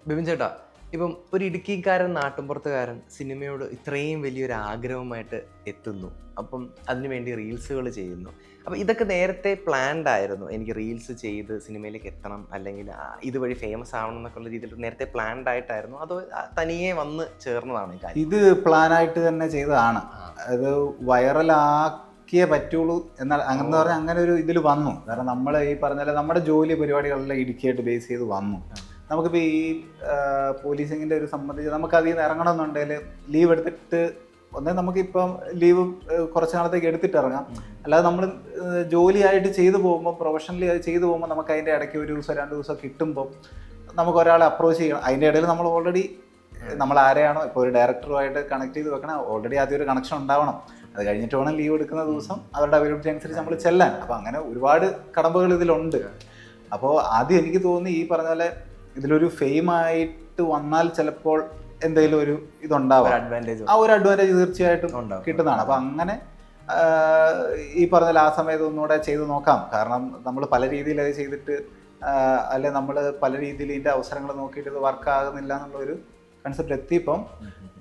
ബിപിൻ ചേട്ടാ, ഇപ്പം ഒരു ഇടുക്കിക്കാരൻ നാട്ടുമ്പുറത്തുകാരൻ സിനിമയോട് ഇത്രയും വലിയൊരു ആഗ്രഹമായിട്ട് എത്തുന്നു. അപ്പം അതിനുവേണ്ടി റീൽസുകൾ ചെയ്യുന്നു. അപ്പം ഇതൊക്കെ നേരത്തെ പ്ലാൻഡ് ആയിരുന്നു. എനിക്ക് റീൽസ് ചെയ്ത് സിനിമയിലേക്ക് എത്തണം, അല്ലെങ്കിൽ ഇതുവഴി ഫേമസ് ആവണം എന്നൊക്കെയുള്ള രീതിയിൽ നേരത്തെ പ്ലാൻഡ് ആയിട്ടായിരുന്നു, അതോ തനിയെ വന്ന് ചേർന്നതാണ് ഈ കാര്യം? ഇത് പ്ലാനായിട്ട് തന്നെ ചെയ്തതാണ്. അത് വൈറലാക്കിയേ പറ്റുള്ളൂ എന്നാൽ അങ്ങനെ പറഞ്ഞാൽ അങ്ങനെ ഒരു ഇതിൽ വന്നു. കാരണം നമ്മൾ ഈ പറഞ്ഞാൽ നമ്മുടെ ജോലി പരിപാടികളെല്ലാം ഇടുക്കിയായിട്ട് ബേസ് ചെയ്ത് വന്നു. നമുക്കിപ്പോൾ ഈ പോലീസിങ്ങിൻ്റെ ഒരു സംബന്ധിച്ച് നമുക്ക് അതിൽ നിന്ന് ഇറങ്ങണമെന്നുണ്ടെങ്കിൽ ലീവ് എടുത്തിട്ട് നമുക്കിപ്പം ലീവ് കുറച്ച് നാളത്തേക്ക് എടുത്തിട്ട് ഇറങ്ങാം. അല്ലാതെ നമ്മൾ ജോലിയായിട്ട് ചെയ്തു പോകുമ്പോൾ പ്രൊഫഷണലി അത് ചെയ്തു പോകുമ്പോൾ നമുക്ക് അതിൻ്റെ ഇടയ്ക്ക് ഒരു ദിവസം 2 ദിവസം കിട്ടുമ്പോൾ നമുക്ക് ഒരാളെ അപ്രോച്ച് ചെയ്യണം. അതിൻ്റെ ഇടയിൽ നമ്മൾ ഓൾറെഡി നമ്മൾ ആരെയാണോ ഇപ്പോൾ ഒരു ഡയറക്ടറുമായിട്ട് കണക്ട് ചെയ്ത് വെക്കണം, ഓൾറെഡി ആദ്യം ഒരു കണക്ഷൻ ഉണ്ടാവണം. അത് കഴിഞ്ഞിട്ട് വേണം ലീവ് എടുക്കുന്ന ദിവസം അവരുടെ അവൈലബിലിറ്റി അനുസരിച്ച് നമ്മൾ ചെല്ലാൻ. അപ്പോൾ അങ്ങനെ ഒരുപാട് കടമ്പകൾ ഇതിലുണ്ട്. അപ്പോൾ ആദ്യം എനിക്ക് തോന്നി ഈ പറഞ്ഞ പോലെ ഇതിലൊരു ഫെയിമായിട്ട് വന്നാൽ ചിലപ്പോൾ എന്തെങ്കിലും ഒരു ഇതുണ്ടാവാം, ആ ഒരു അഡ്വാൻറ്റേജ് തീർച്ചയായിട്ടും കിട്ടുന്നതാണ്. അപ്പം അങ്ങനെ ഈ പറഞ്ഞാൽ ആ സമയത്ത് ഒന്നുകൂടെ ചെയ്ത് നോക്കാം. കാരണം നമ്മൾ പല രീതിയിൽ അത് ചെയ്തിട്ട് അല്ലെ നമ്മൾ പല രീതിയിൽ ഇതിൻ്റെ അവസരങ്ങൾ നോക്കിയിട്ട് ഇത് വർക്ക് ആകുന്നില്ല എന്നുള്ളൊരു കൺസെപ്റ്റ് എത്തിയപ്പം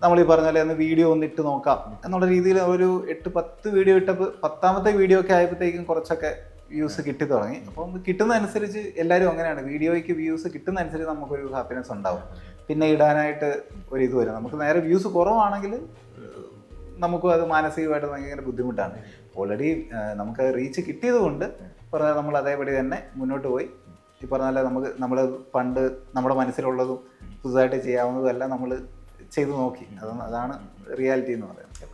നമ്മൾ ഈ പറഞ്ഞ പോലെ ഒന്ന് വീഡിയോ ഒന്നിട്ട് നോക്കാം എന്നുള്ള രീതിയിൽ ഒരു 8-10 വീഡിയോ ഇട്ടപ്പോൾ 10ാമത്തെ വീഡിയോ ഒക്കെ ആയപ്പോഴത്തേക്കും കുറച്ചൊക്കെ വ്യൂസ് കിട്ടി തുടങ്ങി. അപ്പം കിട്ടുന്നതനുസരിച്ച് എല്ലാവരും അങ്ങനെയാണ്, വീഡിയോയ്ക്ക് വ്യൂസ് കിട്ടുന്നതനുസരിച്ച് നമുക്കൊരു ഹാപ്പിനെസ് ഉണ്ടാവും. പിന്നെ ഇടാനായിട്ട് ഒരു ഇത് വരും. നമുക്ക് നേരെ വ്യൂസ് കുറവാണെങ്കിൽ നമുക്കും അത് മാനസികമായിട്ട് ഭയങ്കര ബുദ്ധിമുട്ടാണ്. ഓൾറെഡി നമുക്ക് റീച്ച് കിട്ടിയത് കൊണ്ട് പറഞ്ഞാൽ നമ്മൾ അതേപടി തന്നെ മുന്നോട്ട് പോയി. ഈ പറഞ്ഞാൽ നമ്മൾ പണ്ട് നമ്മുടെ മനസ്സിലുള്ളതും പുതുതായിട്ട് ചെയ്യാവുന്നതും എല്ലാം നമ്മൾ ചെയ്തു നോക്കി. അതാണ് റിയാലിറ്റി എന്ന് പറയുന്നത്.